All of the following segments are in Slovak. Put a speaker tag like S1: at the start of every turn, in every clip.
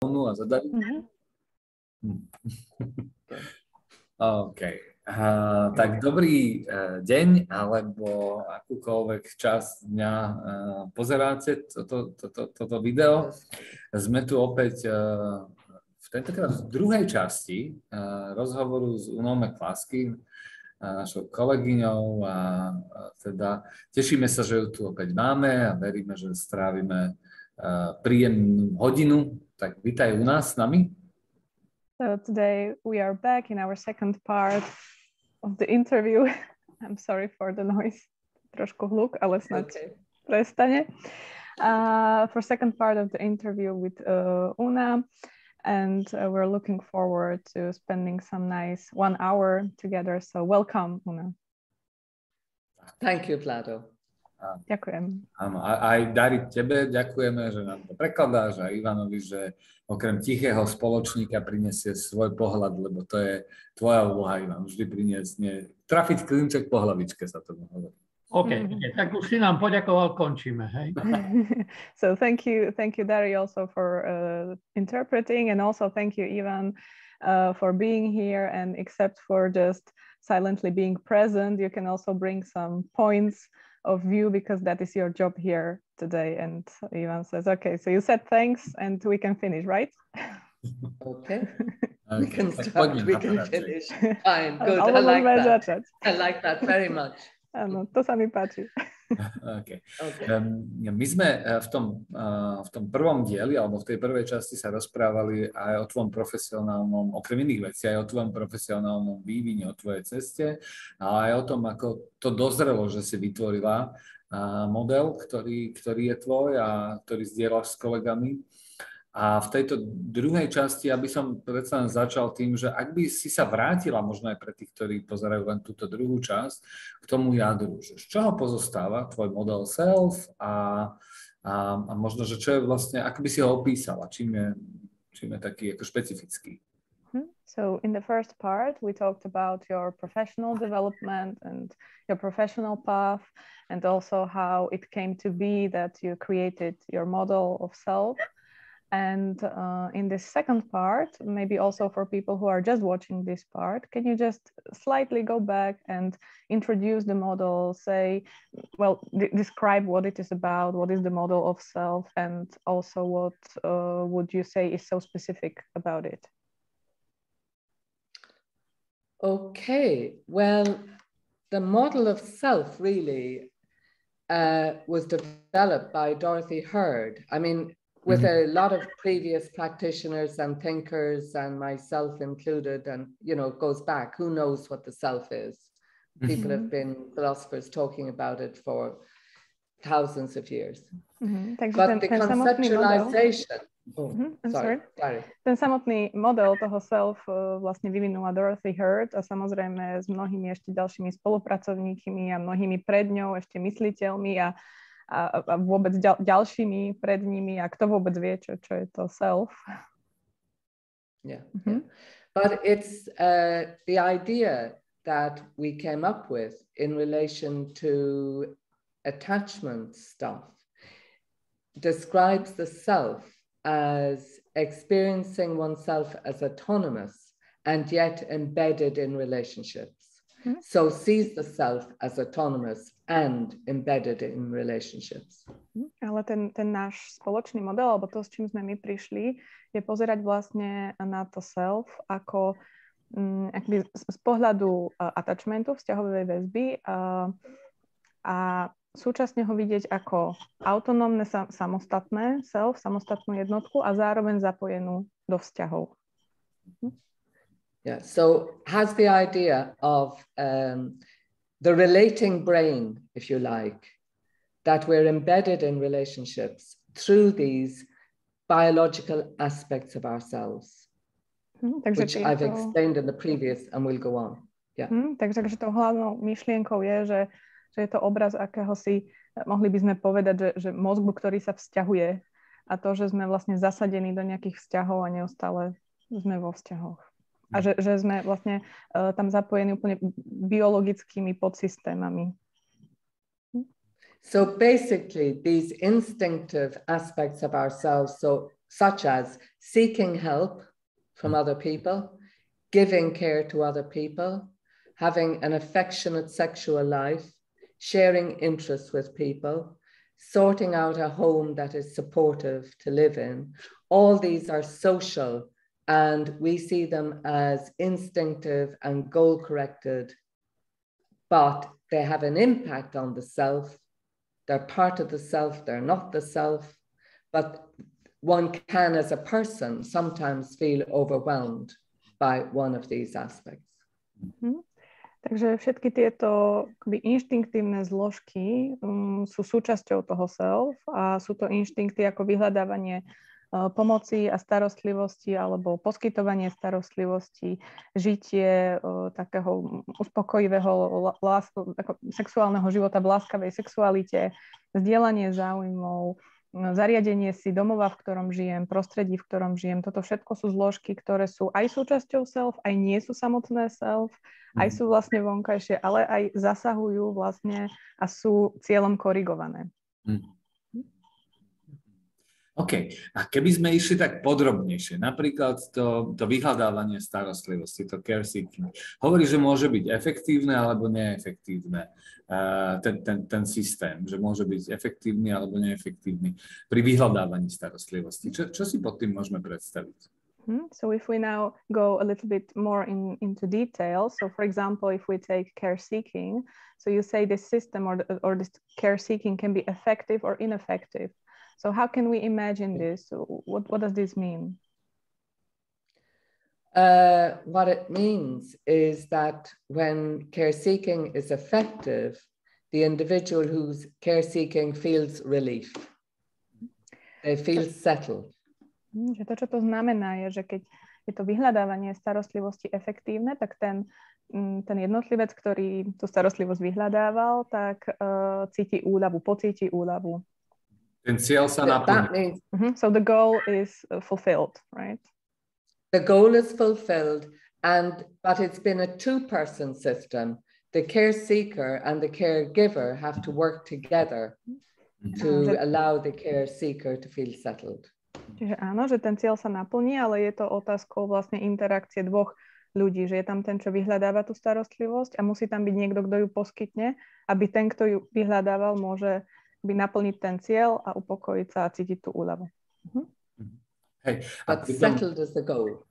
S1: a zadať. OK. Tak dobrý deň, alebo akúkoľvek časť dňa pozeráte toto video. Sme tu opäť tentokrát v druhej časti rozhovoru s Unou McCluskey, našou kolegyňou, a teda tešíme sa, že ju tu opäť máme a veríme, že strávime príjemnú hodinu. Tak vítaj u nás s nami.
S2: So today we are back in our second part of the interview. I'm sorry for the noise. Trošku hluk, ale snad prestane. For second part of the interview with Una, and we're looking forward to spending some nice 1 hour together. So welcome, Una.
S3: Thank you, Vlado.
S2: Ďakujem.
S1: Áno, aj Dari, tebe ďakujeme, že nám to prekladáš, a Ivanovi, že okrem tichého spoločníka prinesie svoj pohľad, lebo to je tvoja úloha, Ivan, vždy priniesť, trafiť klinček po hlavičke, sa to hovorí.
S4: OK, tak už si nám poďakoval, končíme, hej?
S2: So thank you, Dari, also for interpreting, and also thank you, Ivan, for being here, and except for just silently being present, you can also bring some points of view, because that is your job here today. And Ivan says, okay, so you said thanks and we can finish, right?
S3: Okay. We can start, we can finish. Fine, good. I like that very much.
S2: Áno, to sa mi páči.
S1: Okay. My sme v tom prvom dieli, alebo v tej prvej časti sa rozprávali aj o tvojom profesionálnom, okrem iných vecí, aj o tvojom profesionálnom vývine, o tvojej ceste, a aj o tom, ako to dozrelo, že si vytvorila model, ktorý je tvoj a ktorý zdieľaš s kolegami. A v tejto druhej časti ja by som predsa začal tým, že ak by si sa vrátila, možno aj pre tých, ktorí pozerajú len túto druhú časť, k tomu jadru, že z čoho pozostáva tvoj model self a možno, že čo je vlastne, ako by si ho opísala, čím je taký ako špecifický.
S2: So in the first part, we talked about your professional development and your professional path, and also how it came to be that you created your model of self. And in this second part, maybe also for people who are just watching this part, can you just slightly go back and introduce the model, say, well, describe what it is about, what is the model of self, and also what would you say is so specific about it?
S3: Okay, well, the model of self really was developed by Dorothy Hurd. I mean, with a lot of previous practitioners and thinkers, and myself included, and, you know, it goes back, who knows what the self is? People have been philosophers talking about it for thousands of years. But the conceptualization...
S2: Sorry. Ten samotný model toho self vlastne vyvinula Dorothy Hurd, a samozrejme s mnohými ešte ďalšími spolupracovníkmi a mnohými pred ňou ešte mysliteľmi a vôbec ďalšími pred nimi, a kto vôbec vie, čo je to self.
S3: Yeah. But it's the idea that we came up with in relation to attachment stuff describes the self as experiencing oneself as autonomous and yet embedded in relationships. So sees the self as autonomous and embedded in relationships.
S2: Ale ten náš spoločný model, alebo to, s čím sme my prišli, je pozerať vlastne na to self ako akby z pohľadu attachmentu, vzťahovej väzby, a súčasne ho vidieť ako autonómne, samostatné self, samostatnú jednotku, a zároveň zapojenú do vzťahov.
S3: Yeah, so has the idea of the relating brain, if you like, that we're embedded in relationships through these biological aspects of ourselves, which I've explained in the previous and will go on. Yeah.
S2: Takže tou hlavnou myšlienkou je, že je to obraz akéhosi, mohli by sme povedať, že mozgu, ktorý sa vzťahuje, a to, že sme vlastne zasadení do nejakých vzťahov a neustále sme vo vzťahoch. A že sme vlastne tam zapojení úplne biologickými podsystémami.
S3: So basically these instinctive aspects of ourselves, so such as seeking help from other people, giving care to other people, having an affectionate sexual life, sharing interests with people, sorting out a home that is supportive to live in. All these are social, and we see them as instinctive and goal-corrected, but they have an impact on the self. They're part of the self, they're not the self, but one can, as a person, sometimes feel overwhelmed by one of these aspects.
S2: Takže všetky tieto inštinktívne zložky sú súčasťou toho self a sú to inštinkty ako vyhľadávanie pomoci a starostlivosti alebo poskytovanie starostlivosti, žitie takého uspokojivého sexuálneho života v láskavej sexualite, zdieľanie záujmov, zariadenie si domova, v ktorom žijem, prostredí, v ktorom žijem. Toto všetko sú zložky, ktoré sú aj súčasťou self, aj nie sú samotné self, aj sú vlastne vonkajšie, ale aj zasahujú vlastne a sú cieľom korigované.
S1: OK. A keby sme išli tak podrobnejšie, napríklad to vyhľadávanie starostlivosti, to care seeking, hovorí, že môže byť efektívne alebo neefektívne ten systém, že môže byť efektívny alebo neefektívny pri vyhľadávaní starostlivosti. Čo si pod tým môžeme predstaviť?
S2: So if we now go a little bit more into detail, so for example, if we take care seeking, so you say this system or this care seeking can be effective or ineffective. So how can we imagine this? What does this mean?
S3: What it means is that when care seeking is effective, the individual who's care seeking feels relief. They feel settled.
S2: Že to, čo to znamená, je, že keď je to vyhľadávanie starostlivosti efektívne, tak ten jednotlivec, ktorý tú starostlivosť vyhľadával, tak cíti úľavu, pocíti úľavu.
S1: Ten cieľ sa naplní.
S2: So the goal is fulfilled, right?
S3: The goal is fulfilled, but it's been a two-person system. The care seeker and the caregiver have to work together to allow the care seeker to feel settled.
S2: Čiže áno, že ten cieľ sa naplní, ale je to otázkou vlastne interakcie dvoch ľudí, že je tam ten, čo vyhľadáva tú starostlivosť a musí tam byť niekto, kto ju poskytne, aby ten, kto ju vyhľadával, môže naplniť ten cieľ a upokojiť sa a cítiť tú úľavu.
S1: Hey,
S3: but settled is the goal.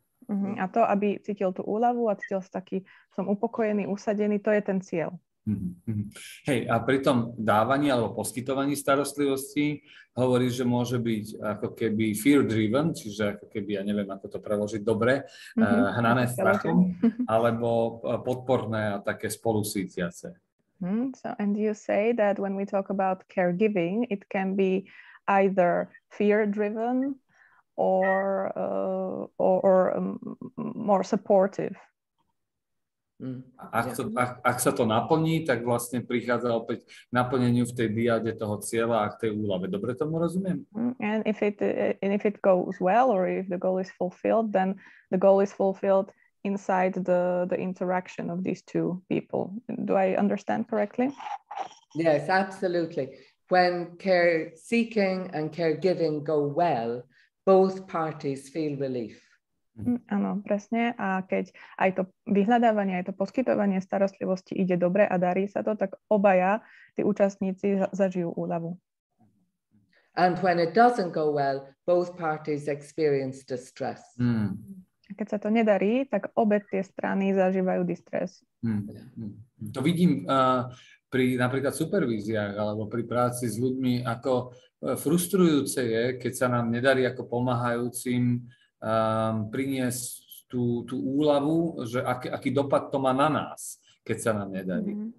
S2: A to, aby cítil tú úľavu a cítil sa taký, som upokojený, usadený, to je ten cieľ.
S1: Hej, a pri tom dávaní alebo poskytovaní starostlivosti hovorí, že môže byť ako keby fear-driven, čiže ako keby, ja neviem, ako to preložiť dobre, hnané strachom, alebo podporné a také spolusítiace.
S2: So, and you say that when we talk about caregiving, it can be either fear-driven or more supportive.
S1: Ak sa to naplní, tak vlastne prichádza opäť k naplneniu v tej diade toho cieľa a k tej úľave. Dobre tomu rozumiem?
S2: And if it goes well, or if the goal is fulfilled, then the goal is fulfilled inside the interaction of these two people. Do I understand correctly?
S3: Yes, absolutely. When care seeking and caregiving go well, both parties feel relief.
S2: Áno, presne. A keď aj to vyhľadávanie, aj to poskytovanie starostlivosti ide dobre a darí sa to, tak obaja tí účastníci zažijú úľavu.
S3: And when it doesn't go well, both parties experience distress.
S2: A keď sa to nedarí, tak obe tie strany zažívajú distres.
S1: To vidím pri napríklad supervíziách alebo pri práci s ľuďmi, ako frustrujúce je, keď sa nám nedarí ako pomáhajúcim priniesť tú úľavu, že aký dopad to má na nás, keď sa nám nedarí.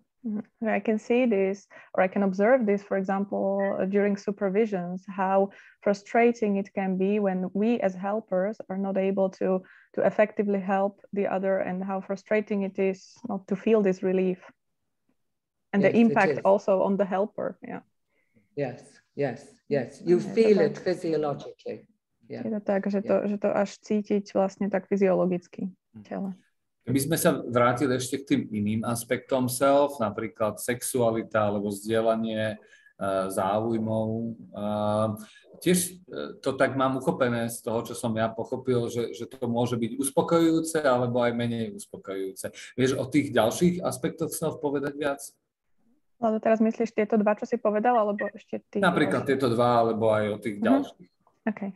S2: I can see this, or I can observe this, for example, during supervisions, how frustrating it can be when we as helpers are not able to effectively help the other, and how frustrating it is not to feel this relief. And the impact also on the helper. Yeah.
S3: Yes. You feel it physiologically.
S2: Je to tak, že to až cítiť vlastne tak fyziologicky v tele.
S1: Keby sme sa vrátili ešte k tým iným aspektom self, napríklad sexualita alebo zdieľanie záujmov. Tiež to tak mám uchopené z toho, čo som ja pochopil, že to môže byť uspokojujúce alebo aj menej uspokojujúce. Vieš o tých ďalších aspektoch self povedať viac?
S2: Ale teraz myslíš tieto dva, čo si povedal, alebo ešte tých
S1: Napríklad tieto dva, alebo aj o tých ďalších.
S2: Okay.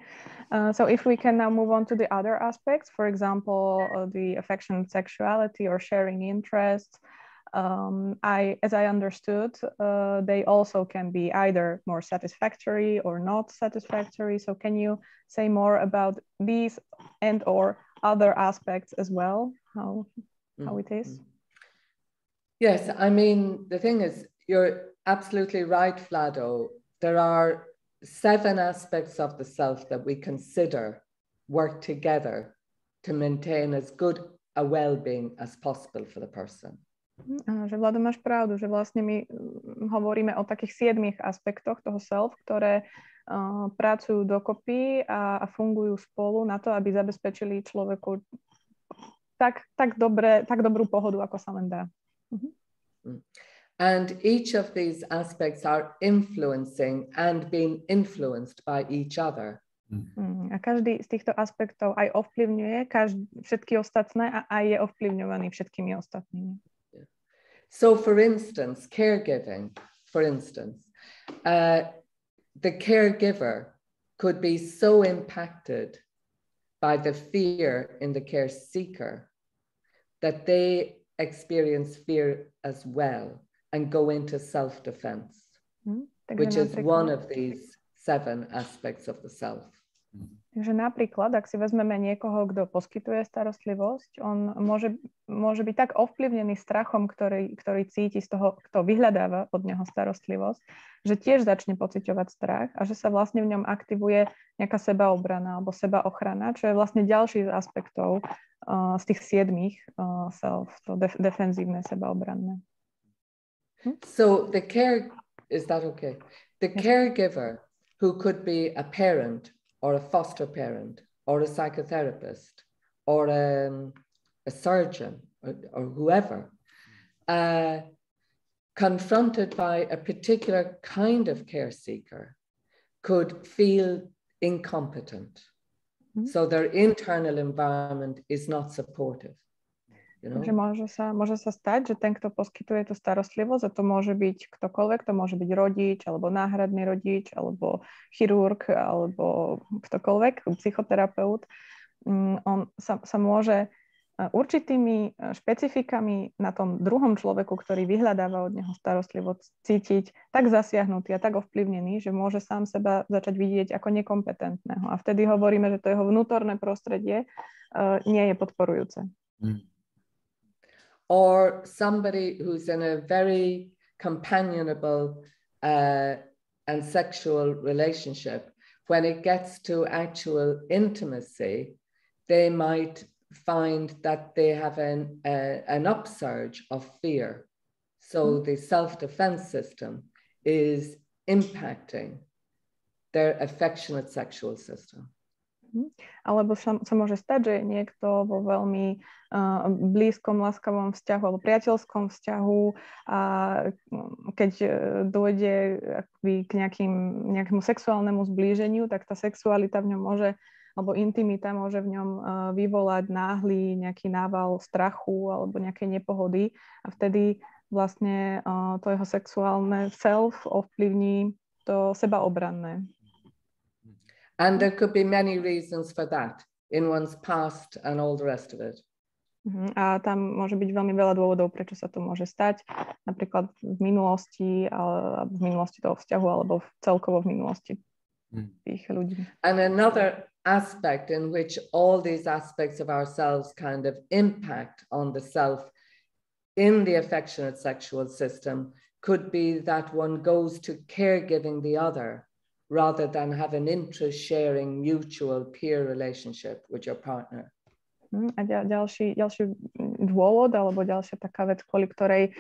S2: So if we can now move on to the other aspects, for example, the affection and sexuality or sharing interests, as I understood, they also can be either more satisfactory or not satisfactory. So can you say more about these and or other aspects as well, how it is?
S3: Yes, I mean, the thing is, you're absolutely right, Vlado. There are 7 aspects of the self that we consider work together to maintain as good a well-being as possible for the person.
S2: Že Vlado, máš pravdu, že vlastne my hovoríme o takých 7 aspektoch toho self, ktoré pracujú dokopy a fungujú spolu na to, aby zabezpečili človeku tak dobrú pohodu, ako sa len dá.
S3: And each of these aspects are influencing and being influenced by each other.
S2: A každý z týchto aspektov aj ovplyvňuje všetky ostatné a aj je ovplyvňovaný všetkými ostatnými.
S3: So, for instance, caregiving, the caregiver could be so impacted by the fear in the care seeker that they experience fear as well and go into self-defense, which is one of these 7 aspects of the self.
S2: Takže napríklad, ak si vezmeme niekoho, kto poskytuje starostlivosť, on môže byť tak ovplyvnený strachom, ktorý cíti z toho, kto vyhľadáva od neho starostlivosť, že tiež začne pociťovať strach a že sa vlastne v ňom aktivuje nejaká sebaobrana alebo sebaochrana, čo je vlastne ďalší z aspektov z tých 7 self, to defenzívne sebaobranné.
S3: So the caregiver who could be a parent or a foster parent, or a psychotherapist, or a surgeon, or whoever, confronted by a particular kind of care seeker, could feel incompetent. So their internal environment is not supportive. You know?
S2: Takže môže sa stať, že ten, kto poskytuje tú starostlivosť, a to môže byť ktokoľvek, to môže byť rodič, alebo náhradný rodič, alebo chirurg, alebo ktokoľvek, psychoterapeut, on sa môže určitými špecifikami na tom druhom človeku, ktorý vyhľadáva od neho starostlivosť, cítiť tak zasiahnutý a tak ovplyvnený, že môže sám seba začať vidieť ako nekompetentného. A vtedy hovoríme, že to jeho vnútorné prostredie nie je podporujúce.
S3: Or somebody who's in a very companionable and sexual relationship, when it gets to actual intimacy, they might find that they have an upsurge of fear. So the self-defense system is impacting their affectionate sexual system.
S2: Alebo sa môže stať, že je niekto vo veľmi blízkom, láskavom vzťahu alebo priateľskom vzťahu a keď dôjde k nejakému sexuálnemu zblíženiu, tak tá sexualita v ňom môže, alebo intimita môže v ňom vyvolať náhly nejaký nával strachu alebo nejakej nepohody a vtedy vlastne to jeho sexuálne self ovplyvní to sebaobranné.
S3: And there could be many reasons for that in one's past and all the rest of it.
S2: A tam môže byť veľmi veľa dôvodov, prečo sa to môže stať. Napríklad v minulosti toho vzťahu alebo celkovo v minulosti tých ľudí.
S3: And another aspect in which all these aspects of ourselves kind of impact on the self in the affectionate sexual system could be that one goes to caregiving the other rather than have an interest-sharing mutual peer relationship with your partner.
S2: A ďalší dôvod alebo ďalšia taká vec, kvôli ktorej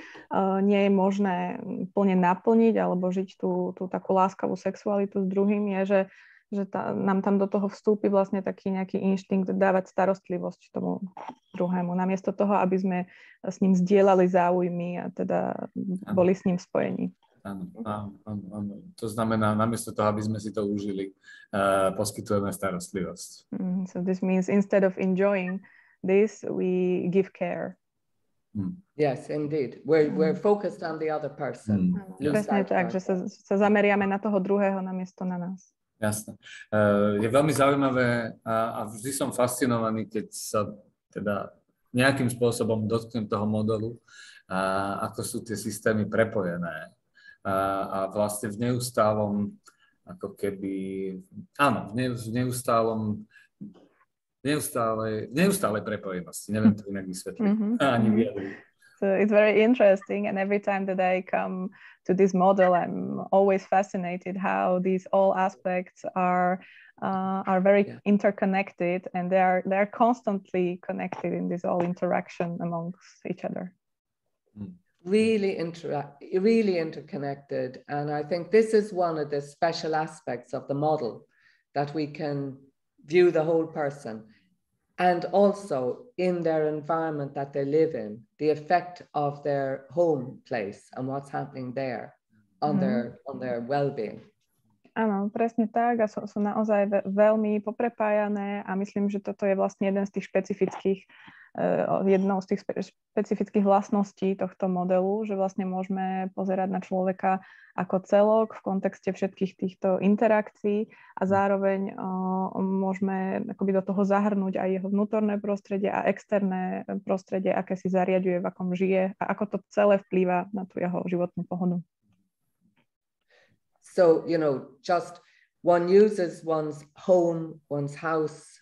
S2: nie je možné plne naplniť alebo žiť tú takú láskavú sexualitu s druhým je, že nám tam do toho vstúpi vlastne taký nejaký inštinkt dávať starostlivosť tomu druhému, namiesto toho, aby sme s ním zdieľali záujmy a teda boli s ním spojení.
S1: Áno. To znamená, namiesto toho, aby sme si to užili, poskytujeme starostlivosť.
S2: So this means instead of enjoying this, we give care.
S3: Yes, indeed. We're focused on the other person.
S2: Presne tak, že sa zameriame na toho druhého namiesto na nás.
S1: Jasné. Je veľmi zaujímavé a vždy som fascinovaný, keď sa teda nejakým spôsobom dotknem toho modelu, ako sú tie systémy prepojené. A vlastne v neustálom, ako keby, áno, v neustálej prepojenosti. Neviem to inak vysvetliť. Ani vyjadriť.
S2: So it's very interesting, and every time that I come to this model, I'm always fascinated how these all aspects are very interconnected, and they're constantly connected in this all interaction amongst each other.
S3: Really interconnected, and I think this is one of the special aspects of the model, that we can view the whole person. And also in their environment that they live in, the effect of their home place and what's happening there on their well-being.
S2: Áno, presne tak, a sú naozaj veľmi poprepájané a myslím, že toto je vlastne jednou z tých špecifických vlastností tohto modelu, že vlastne môžeme pozerať na človeka ako celok v kontexte všetkých týchto interakcií a zároveň môžeme akoby do toho zahrnúť aj jeho vnútorné prostredie a externé prostredie, aké si zariaďuje, v akom žije a ako to celé vplýva na tú jeho životnú pohodu.
S3: So, just one uses one's home, one's house,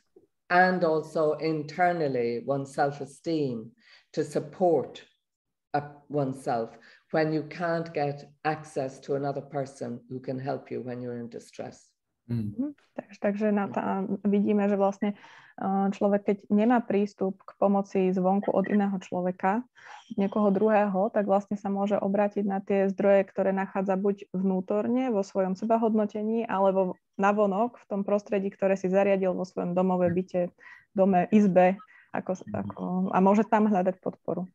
S3: and also internally one's self-esteem to support oneself when you can't get access to another person who can help you when you're in distress.
S2: Takže vidíme, že vlastne človek, keď nemá prístup k pomoci zvonku od iného človeka, niekoho druhého, tak vlastne sa môže obrátiť na tie zdroje, ktoré nachádza buď vnútorne vo svojom sebahodnotení, alebo navonok v tom prostredí, ktoré si zariadil vo svojom domove, byte, dome, izbe, a môže tam hľadať podporu.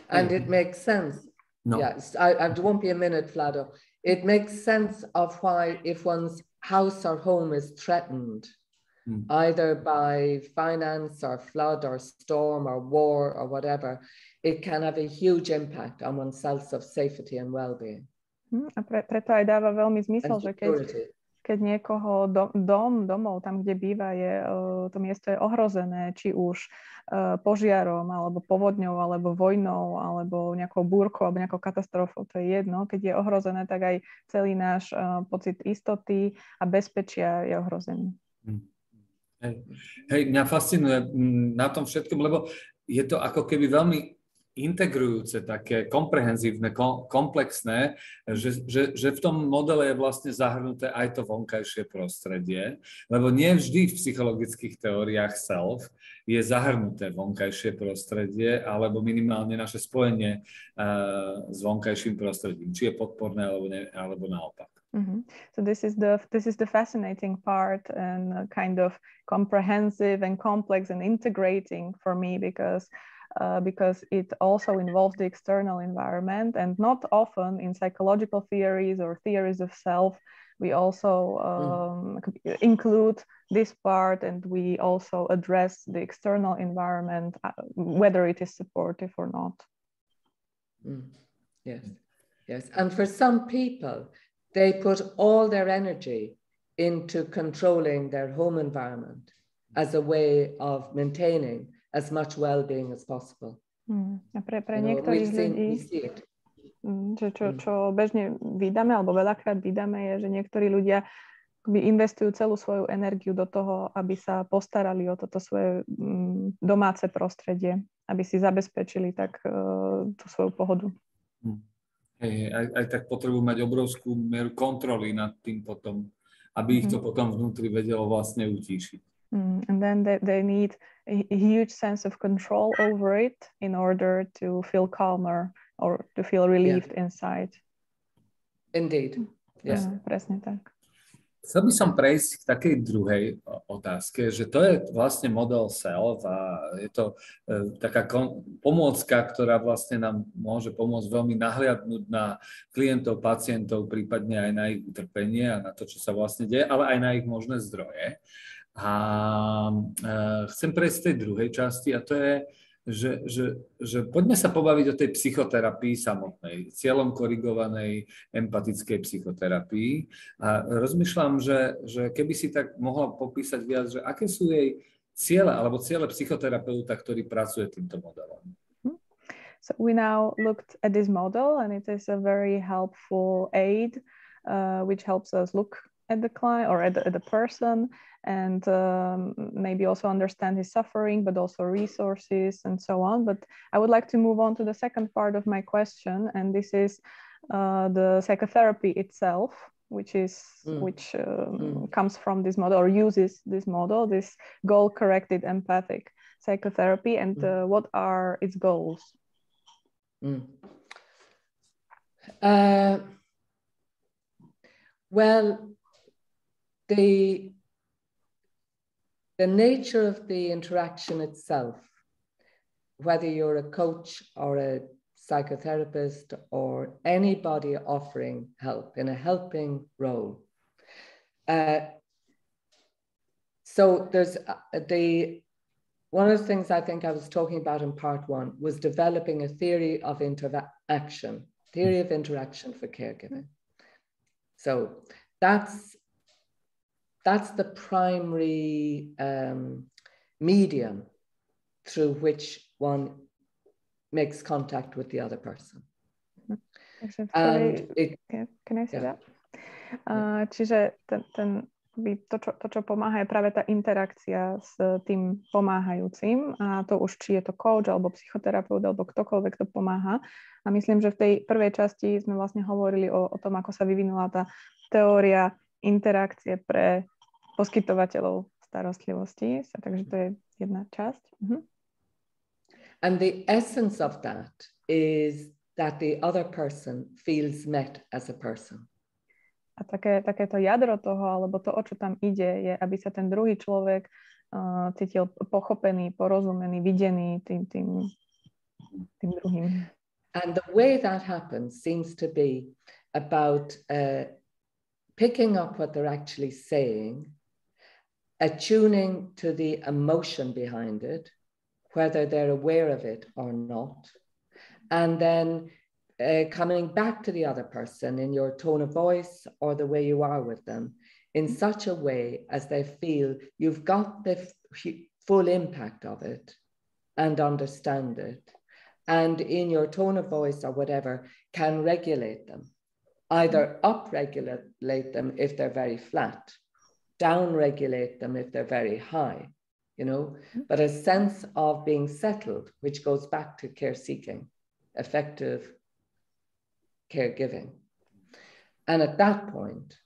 S3: And it makes sense. No. Yes, I won't be a minute, Vlado. It makes sense of why, if one's house or home is threatened, either by finance or flood or storm or war or whatever, it can have a huge impact on one's sense of safety and well-being.
S2: A preto aj dáva veľmi zmysel, že keď niekoho domov, tam, kde býva, to miesto je ohrozené, či už požiarom, alebo povodňou, alebo vojnou, alebo nejakou búrkou, alebo nejakou katastrofou, to je jedno. Keď je ohrozené, tak aj celý náš pocit istoty a bezpečia je ohrozený.
S1: Hej, mňa fascinuje na tom všetkom, lebo je to ako keby veľmi integrujúce, také komprehenzívne, komplexné, že v tom modele je vlastne zahrnuté aj to vonkajšie prostredie, lebo nie vždy v psychologických teóriách self je zahrnuté vonkajšie prostredie, alebo minimálne naše spojenie s vonkajším prostredím, či je podporné, alebo naopak.
S2: So this is the fascinating part and kind of comprehensive and complex and integrating for me because it also involves the external environment, and not often in psychological theories or theories of self we also include this part, and we also address the external environment, whether it is supportive or not.
S3: Yes, and for some people they put all their energy into controlling their home environment as a way of maintaining as much well-being as possible.
S2: A pre niektorých ľudí, čo bežne vydáme, alebo veľakrát vydáme, je, že niektorí ľudia investujú celú svoju energiu do toho, aby sa postarali o toto svoje domáce prostredie, aby si zabezpečili tak tú svoju pohodu.
S1: Aj tak potrebujú mať obrovskú mieru kontroly nad tým potom, aby ich to potom vnútri vedelo vlastne utíšiť.
S2: And then they need a huge sense of control over it in order to feel calmer or to feel relieved inside.
S3: Indeed. Yes.
S2: Presne tak.
S1: Chcel by som prejsť k takej druhej otázke, že to je vlastne model self a je to taká pomôcka, ktorá vlastne nám môže pomôcť veľmi nahliadnúť na klientov, pacientov, prípadne aj na ich utrpenie a na to, čo sa vlastne deje, ale aj na ich možné zdroje. A chcem prejsť z tej druhej časti a to je, že poďme sa pobaviť o tej psychoterapii samotnej, cieľom korigovanej empatickej psychoterapii. A rozmýšľam, že keby si tak mohla popísať viac, že aké sú jej ciele alebo ciele psychoterapeuta, ktorý pracuje týmto modelom.
S2: So we now looked at this model and it is a very helpful aid which helps us look at the client or at the person and maybe also understand his suffering, but also resources and so on. But I would like to move on to the second part of my question, and this is the psychotherapy itself, which comes from this model or uses this model, this goal-corrected empathic psychotherapy, and what are its goals?
S3: Well, the nature of the interaction itself, whether you're a coach or a psychotherapist or anybody offering help in a helping role. So there's one of the things I think I was talking about in part one was developing a theory of interaction for caregiving. So that's the primary medium through which one makes contact with the other person.
S2: And can I say that? Čiže to, čo pomáha, je práve tá interakcia s tým pomáhajúcim, a to už či je to coach, alebo psychoterapeut, alebo ktokoľvek to pomáha. A myslím, že v tej prvej časti sme vlastne hovorili o tom, ako sa vyvinula tá teória interakcie pre poskytovateľov starostlivosti. Takže to je jedna časť.
S3: And the essence of that is that the other person feels met as a person.
S2: A takéto jadro toho, alebo to, o čo tam ide, je, aby sa ten druhý človek cítil pochopený, porozumený, videný tým druhým.
S3: And the way that happens seems to be about picking up what they're actually saying, attuning to the emotion behind it, whether they're aware of it or not, and then coming back to the other person in your tone of voice or the way you are with them in such a way as they feel you've got the full impact of it and understand it, and in your tone of voice or whatever can regulate them, either up-regulate them if they're very flat, down-regulate them if they're very high, but a sense of being settled, which goes back to care-seeking, effective caregiving. And at that point,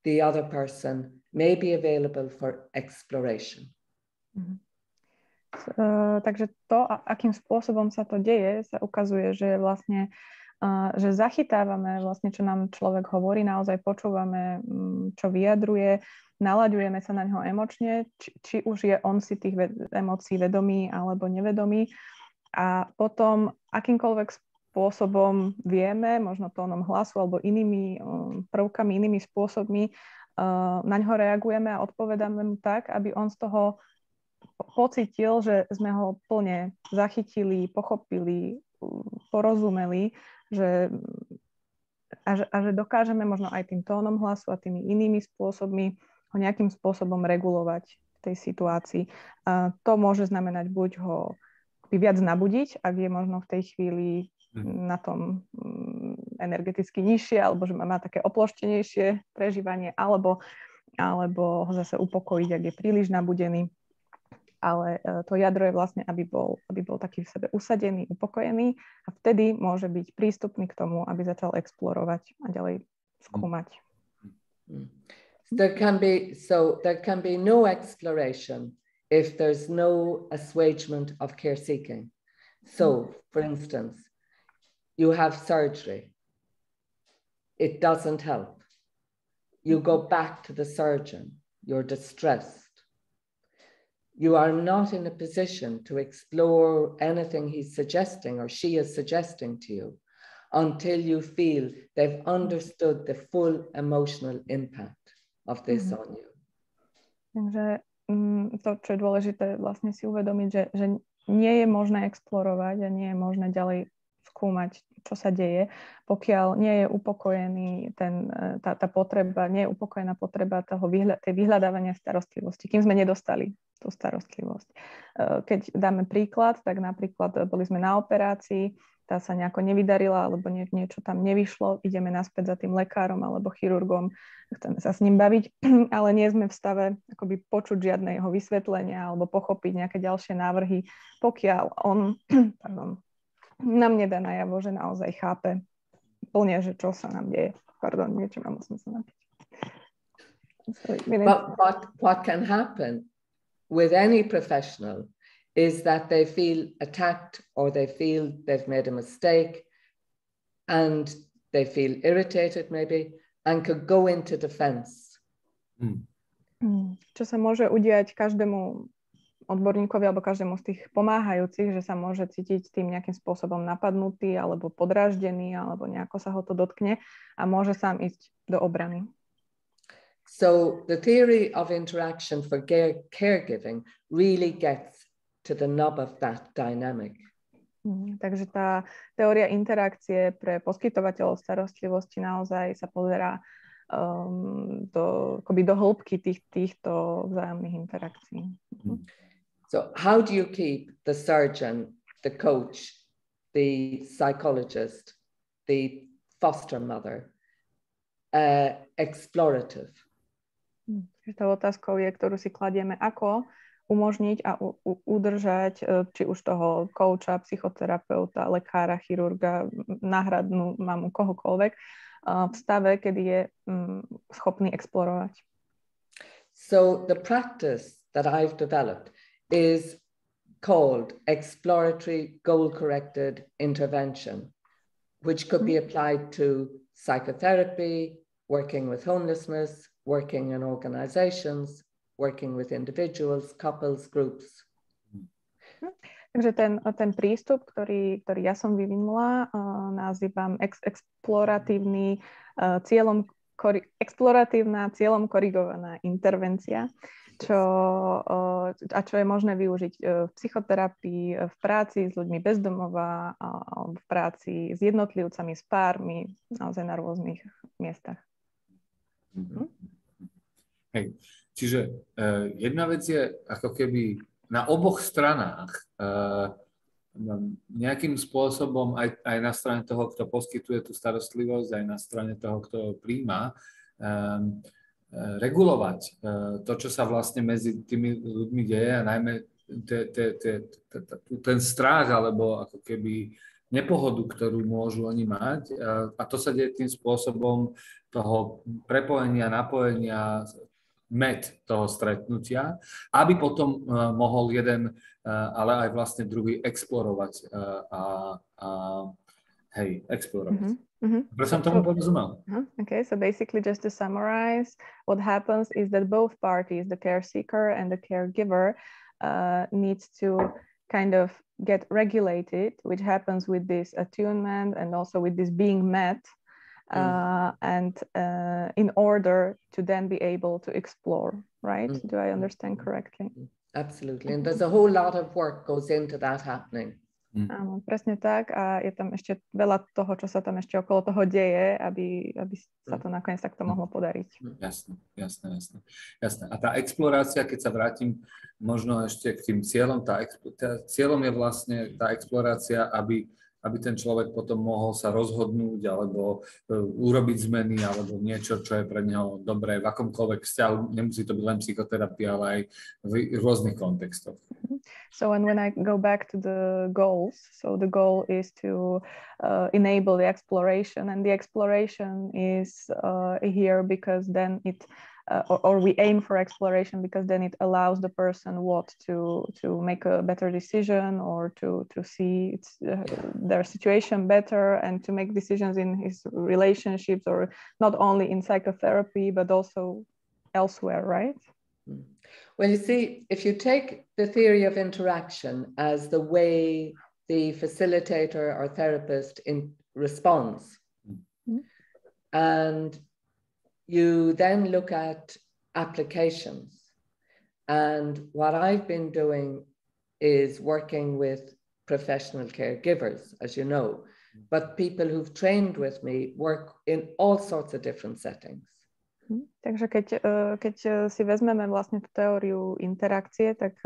S3: the other person may be available for exploration.
S2: Takže to, akým spôsobom sa to deje, sa ukazuje, že vlastne že zachytávame vlastne, čo nám človek hovorí, naozaj počúvame, čo vyjadruje, nalaďujeme sa na neho emočne, či už je on si tých emócií vedomý alebo nevedomý, a potom akýmkoľvek spôsobom vieme, možno tónom hlasu alebo inými prvkami, inými spôsobmi, na ňo reagujeme a odpovedáme mu tak, aby on z toho pocitil, že sme ho plne zachytili, pochopili, porozumeli, že dokážeme možno aj tým tónom hlasu a tými inými spôsobmi ho nejakým spôsobom regulovať v tej situácii. To môže znamenať buď ho viac nabudiť, ak je možno v tej chvíli na tom energeticky nižšie, alebo že má také oploštenejšie prežívanie, alebo ho zase upokojiť, ak je príliš nabudený. Ale to jadro je vlastne, aby bol taký v sebe usadený, upokojený, a vtedy môže byť prístupný k tomu, aby začal explorovať a ďalej skúmať.
S3: There can be no exploration if there's no assuagement of care seeking. So, for instance, you have surgery. It doesn't help. you go back to the surgeon, you're distressed. You are not in a position to explore anything he's suggesting or she is suggesting to you until you feel they've understood the full emotional impact of this on you.
S2: Takže to, čo je dôležité, vlastne si uvedomiť, že nie je možné explorovať a nie je možné ďalej skúmať, čo sa deje, pokiaľ nie je upokojený tá potreba, nie je upokojená potreba tej vyhľadávania starostlivosti, kým sme nedostali tú starostlivosť. Keď dáme príklad, tak napríklad boli sme na operácii, tá sa nejako nevydarila, alebo niečo tam nevyšlo, ideme naspäť za tým lekárom alebo chirurgom, chceme sa s ním baviť, ale nie sme v stave akoby počuť žiadne jeho vysvetlenia alebo pochopiť nejaké ďalšie návrhy, pokiaľ on nám nedá najavo, že naozaj chápe plne, že čo sa nám deje. Pardon, niečo vám musím sa napiť.
S3: But what can happen with any professional is that they feel attacked or they feel they've made a mistake and they feel irritated maybe and could go into defense.
S2: Čo sa môže udiať každému odborníkovi alebo každému z tých pomáhajúcich, že sa môže cítiť tým nejakým spôsobom napadnutý alebo podráždený alebo nejako sa ho to dotkne a môže sám ísť do obrany.
S3: So the theory of interaction for caregiving really gets to the nub of that dynamic.
S2: Takže tá teória interakcie pre poskytovateľov starostlivosti naozaj sa pozerá do hĺbky týchto vzájomných interakcií.
S3: So how do you keep the surgeon, the coach, the psychologist, the foster mother explorative?
S2: Tou otázkou je, ktorú si kladieme, ako umožniť a udržať či už toho kouča, psychoterapeuta, lekára, chirurga, náhradnú mamu, kohokoľvek v stave, kedy je schopný explorovať.
S3: So the practice that I've developed is called exploratory goal-corrected intervention, which could be applied to psychotherapy, working with homelessness, working in organizations, working with individuals, couples, groups.
S2: Takže ten prístup, ktorý ja som vyvinula, nazývam exploratívna cieľom korigovaná intervencia, čo je možné využiť v psychoterapii, v práci s ľuďmi bez domova, v práci s jednotlivcami, s pármi, naozaj na rôznych miestach.
S1: Hej. Čiže jedna vec je ako keby na oboch stranách nejakým spôsobom aj na strane toho, kto poskytuje tú starostlivosť, aj na strane toho, kto príjma, regulovať to, čo sa vlastne medzi tými ľuďmi deje a najmä ten strach alebo ako keby nepohodu, ktorú môžu oni mať. A to sa deje tým spôsobom toho prepojenia, napojenia, toho stretnutia, aby potom mohol jeden, ale aj vlastne druhý explorovať explorovať. Preto som tomu porozumel.
S2: Okay, so basically just to summarize, what happens is that both parties, the care seeker and the caregiver, needs to kind of get regulated, which happens with this attunement and also with this being met. And in order to then be able to explore, right? Do I understand correctly?
S3: Absolutely. And there's a whole lot of work goes into that happening.
S2: Áno, presne tak. A je tam ešte veľa toho, čo sa tam ešte okolo toho deje, aby sa to nakoniec takto mohlo podariť.
S1: Jasné. A tá explorácia, keď sa vrátim možno ešte k tým cieľom, cieľom je vlastne tá explorácia, aby ten človek potom mohol sa rozhodnúť alebo urobiť zmeny alebo niečo, čo je pre neho dobré v akomkoľvek vzťahu. Nemusí to byť len psychoterapia, ale aj v rôznych kontextoch.
S2: So when I go back to the goals, so the goal is to enable the exploration, and the exploration is here because then it or we aim for exploration because then it allows the person to make a better decision or to see their situation better and to make decisions in his relationships, or not only in psychotherapy but also elsewhere, right?
S3: Well, you see, if you take the theory of interaction as the way the facilitator or therapist responds, and you then look at applications, and what I've been doing is working with professional caregivers, as you know, but people who've trained with me work in all sorts of different settings.
S2: Takže keď si vezmeme vlastne tú teóriu interakcie, tak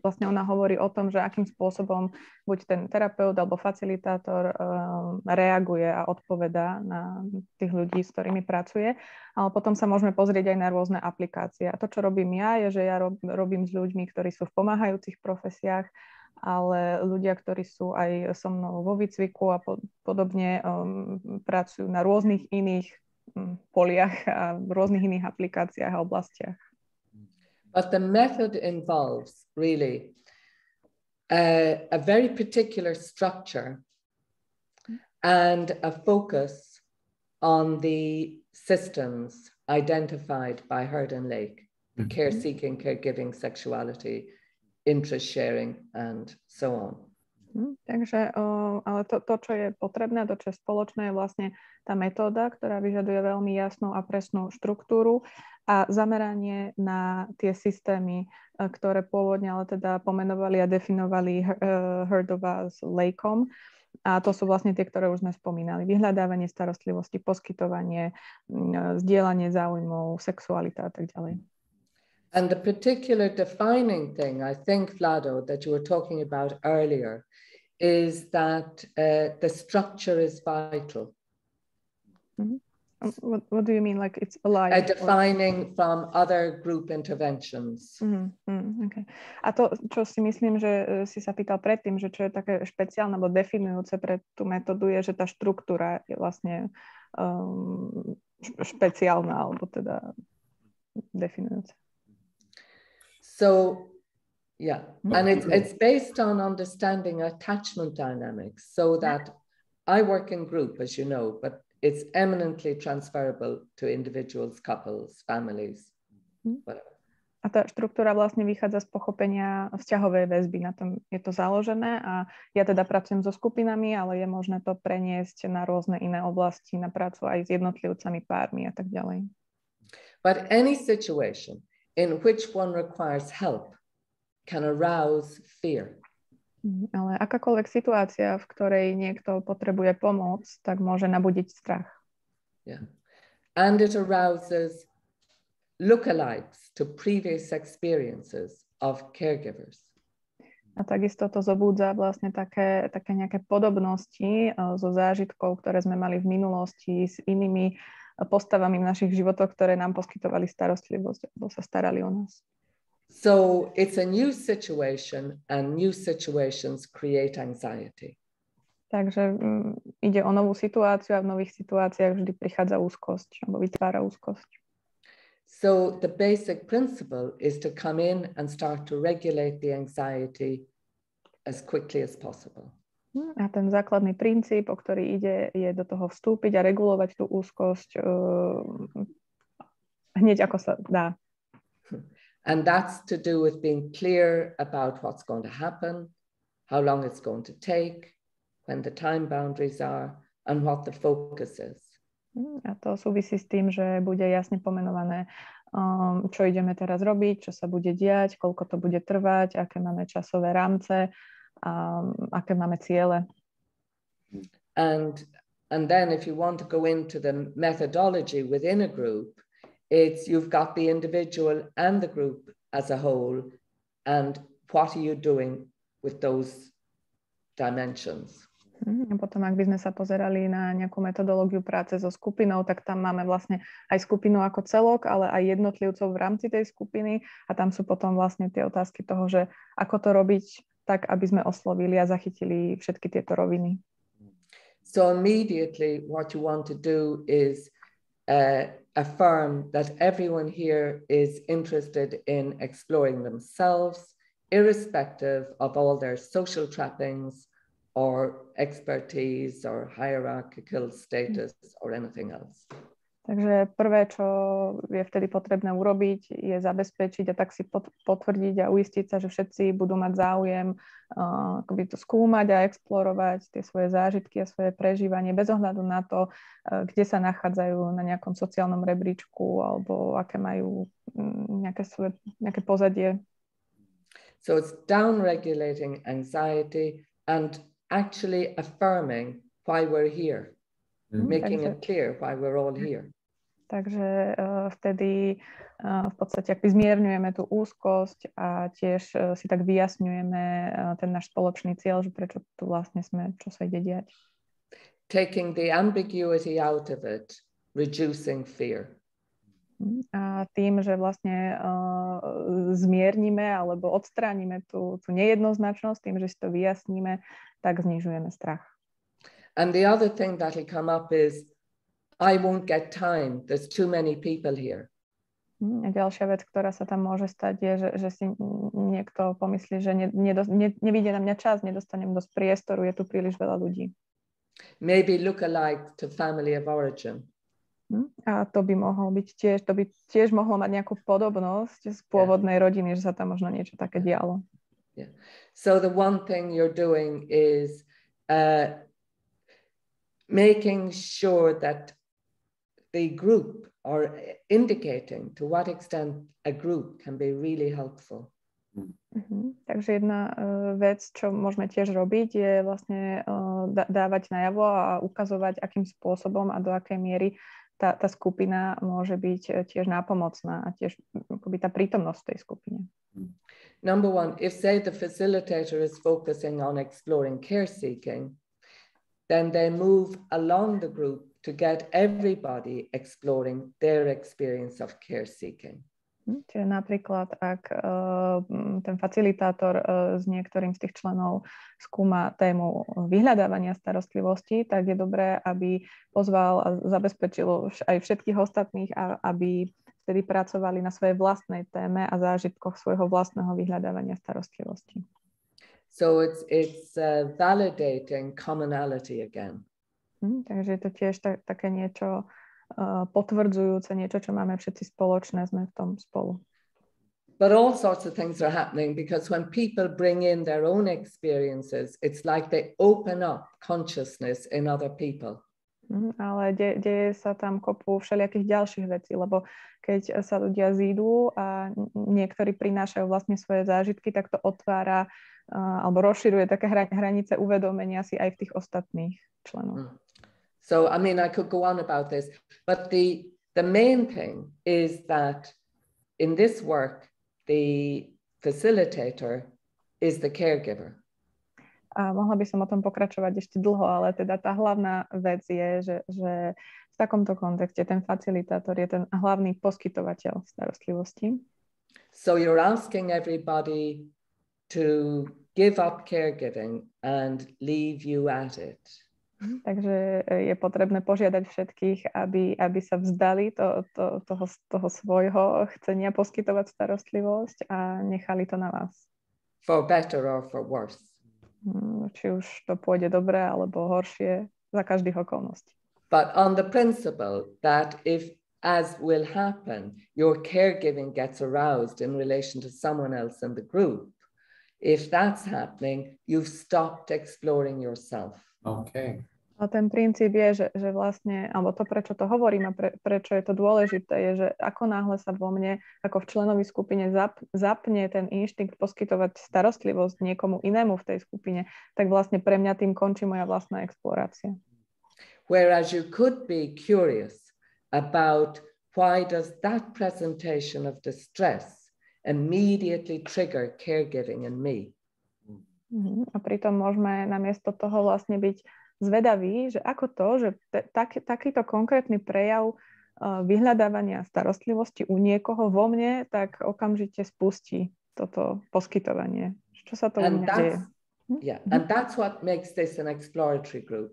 S2: vlastne ona hovorí o tom, že akým spôsobom buď ten terapeut alebo facilitátor reaguje a odpovedá na tých ľudí, s ktorými pracuje, ale potom sa môžeme pozrieť aj na rôzne aplikácie. A to, čo robím ja, je, že ja robím s ľuďmi, ktorí sú v pomáhajúcich profesiách, ale ľudia, ktorí sú aj so mnou vo výcviku a podobne, pracujú na rôznych iných poliach a v rôznych iných aplikáciách a oblastiach.
S3: But the method involves really a very particular structure and a focus on the systems identified by Heard and Lake, care-seeking, caregiving, sexuality, interest sharing, and so on.
S2: Takže, ale to, čo je potrebné, to, čo je spoločné, je vlastne tá metóda, ktorá vyžaduje veľmi jasnú a presnú štruktúru a zameranie na tie systémy, ktoré pôvodne ale teda pomenovali a definovali Heardova s Lakeom. A to sú vlastne tie, ktoré už sme spomínali. Vyhľadávanie starostlivosti, poskytovanie, zdieľanie záujmov, sexualita a tak ďalej.
S3: And the particular defining thing, I think, Vlado, that you were talking about earlier, is that the structure is vital.
S2: Mm-hmm. What do you mean? Like it's alive?
S3: Defining from other group interventions.
S2: Okay. A to, čo si myslím, že si sa pýtal predtým, že čo je také špeciálne alebo definujúce pre tú metódu, je, že tá štruktúra je vlastne špeciálna alebo teda definujúca.
S3: So, yeah, and it's based on understanding attachment dynamics, so that I work in group, as you know, but it's eminently transferable to individuals, couples, families, whatever.
S2: A tá štruktúra vlastne vychádza z pochopenia vzťahovej väzby. Na tom je to založené a ja teda pracujem so skupinami, ale je možné to preniesť na rôzne iné oblasti, na prácu aj s jednotlivcami, pármi a tak ďalej.
S3: But any situation in which one requires help can arouse fear.
S2: Ale akákoľvek situácia, v ktorej niekto potrebuje pomoc, tak môže nabudiť strach.
S3: Yeah. And it arouses lookalikes to previous experiences of caregivers.
S2: A takisto to zobúdza vlastne také nejaké podobnosti zo zážitkov, ktoré sme mali v minulosti s inými postavami v našich životoch, ktoré nám poskytovali starostlivosť alebo sa starali o nás.
S3: So it's a new situation and new situations create anxiety.
S2: Takže ide o novú situáciu a v nových situáciách vždy prichádza úzkosť alebo vytvára úzkosť.
S3: So the basic principle is to come in and start to regulate the anxiety as quickly as possible.
S2: A ten základný princíp, o ktorý ide, je do toho vstúpiť a regulovať tú úzkosť hneď ako sa dá.
S3: And that's to do with being clear about what's going to happen, how long it's going to take, when the time boundaries are, and what the focus is.
S2: A to súvisí s tým, že bude jasne pomenované, čo ideme teraz robiť, čo sa bude diať, koľko to bude trvať, aké máme časové rámce, aké máme ciele.
S3: And then if you want to go into the methodology within a group, it's you've got the individual and the group as a whole, and what are you doing with those dimensions?
S2: A potom, ak by sme sa pozerali na nejakú metodológiu práce so skupinou, tak tam máme vlastne aj skupinu ako celok, ale aj jednotlivcov v rámci tej skupiny a tam sú potom vlastne tie otázky toho, že ako to robiť tak, aby sme oslovili a zachytili všetky tieto roviny.
S3: So immediately what you want to do is affirm that everyone here is interested in exploring themselves, irrespective of all their social trappings or expertise or hierarchical status or anything else.
S2: Takže prvé, čo je vtedy potrebné urobiť, je zabezpečiť a tak si potvrdiť a uistiť sa, že všetci budú mať záujem akoby to skúmať a explorovať tie svoje zážitky a svoje prežívanie bez ohľadu na to, kde sa nachádzajú na nejakom sociálnom rebríčku alebo aké majú nejaké pozadie.
S3: So it's down-regulating anxiety and actually affirming why we're here, making it clear why we're all here.
S2: Takže vtedy v podstate akby zmierňujeme tú úzkosť a tiež si tak vyjasňujeme ten náš spoločný cieľ, že prečo tu vlastne sme, čo sa ide diať.
S3: Taking the ambiguity out of it, reducing fear.
S2: A tým, že vlastne zmiernime alebo odstránime tú nejednoznačnosť, tým, že si to vyjasníme, tak znižujeme strach.
S3: And the other thing that'll come up is I won't get time. There's too many people here.
S2: A ďalšia vec, ktorá sa tam môže stať, je, že si niekto pomyslí, že nevidie na mňa čas, nedostanem dosť priestoru, je tu príliš veľa ľudí.
S3: Maybe look alike to family of origin.
S2: A to by mohlo byť tiež, to by tiež mohlo mať nejakú podobnosť z pôvodnej rodiny, že sa tam možno niečo také dialo.
S3: Yeah. So the one thing you're doing is making sure that the group or indicating to what extent a group can be really helpful.
S2: Takže jedna vec, čo môžeme tiež robiť, je vlastne dávať najavo a ukazovať, akým spôsobom a do akej miery tá skupina môže byť tiež nápomocná a tiež akoby tá prítomnosť v tej skupine.
S3: Number one, if say the facilitator is focusing on exploring care seeking, then they move along the group to get everybody exploring their experience of care seeking.
S2: Čiže napríklad, ak ten facilitátor s niektorým z tých členov skúma tému vyhľadávania starostlivosti, tak je dobré, aby pozval a zabezpečil aj všetkých ostatných, aby vtedy pracovali na svojej vlastnej téme a zážitkoch svojho vlastného vyhľadávania starostlivosti.
S3: So it's validating commonality again.
S2: Takže je to tiež také niečo potvrdzujúce, niečo, čo máme všetci spoločné, sme v tom spolu.
S3: But all sorts of things are happening because when people bring in their own experiences, it's like they open up consciousness in other people.
S2: Ale deje sa tam kopu všelijakých ďalších vecí, lebo keď sa ľudia zídu a niektorí prinášajú vlastne svoje zážitky, tak to otvára alebo rozširuje také hranice uvedomenia si aj v tých ostatných členov.
S3: So, I mean, I could go on about this, but the main thing is that in this work, the facilitator is the caregiver.
S2: A mohla by som o tom pokračovať ešte dlho, ale teda tá hlavná vec je, že v takomto kontexte ten facilitátor je ten hlavný poskytovateľ starostlivosti.
S3: So you're asking everybody to give up caregiving and leave you at it.
S2: Takže je potrebné požiadať všetkých, aby sa vzdali toho svojho chcenia poskytovať starostlivosť a nechali to na vás.
S3: For better or for worse.
S2: Či už to pôjde dobre alebo horšie, za každých okolností.
S3: But on the principle that if, as will happen, your caregiving gets aroused in relation to someone else in the group, if that's happening, you've stopped exploring yourself.
S1: Okay.
S2: A ten princíp je, že vlastne, alebo to, prečo to hovorím a prečo je to dôležité, je, že ako náhle sa vo mne, ako v členovi skupine zapne ten inštinkt poskytovať starostlivosť niekomu inému v tej skupine, tak vlastne pre mňa tým končí moja vlastná explorácia.
S3: Whereas you could be curious about why does that presentation of distress immediately trigger caregiving in me.
S2: A pritom môžeme namiesto toho vlastne byť zvedaví, že ako to, že takýto konkrétny prejav vyhľadávania starostlivosti u niekoho vo mne, tak okamžite spustí toto poskytovanie. Čo sa to u mňa deje?
S3: Yeah, and that's what makes this an exploratory group.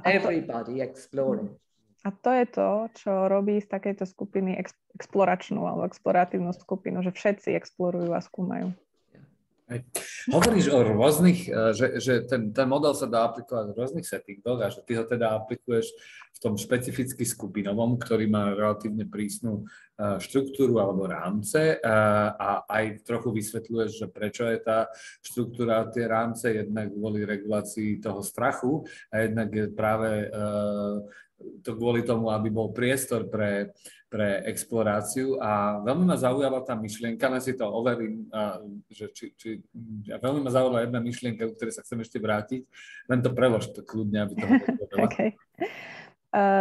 S3: Everybody exploring.
S2: A to je to, čo robí z takejto skupiny exploračnú alebo exploratívnu skupinu, že všetci explorujú a skúmajú.
S1: Hovoríš o rôznych, že ten model sa dá aplikovať v rôznych settingoch a že ty ho teda aplikuješ v tom špecificky skupinovom, ktorý má relatívne prísnu štruktúru alebo rámce a aj trochu vysvetľuješ, že prečo je tá štruktúra tie rámce jednak kvôli regulácii toho strachu a jednak je práve to kvôli tomu, aby bol priestor pre exploráciu a veľmi ma zaujala tá myšlienka, len si to overím, že veľmi ma zaujala jedna myšlienka, o ktorej sa chcem ešte vrátiť, len to prelož to kľudne, aby to povedala.
S2: Okay.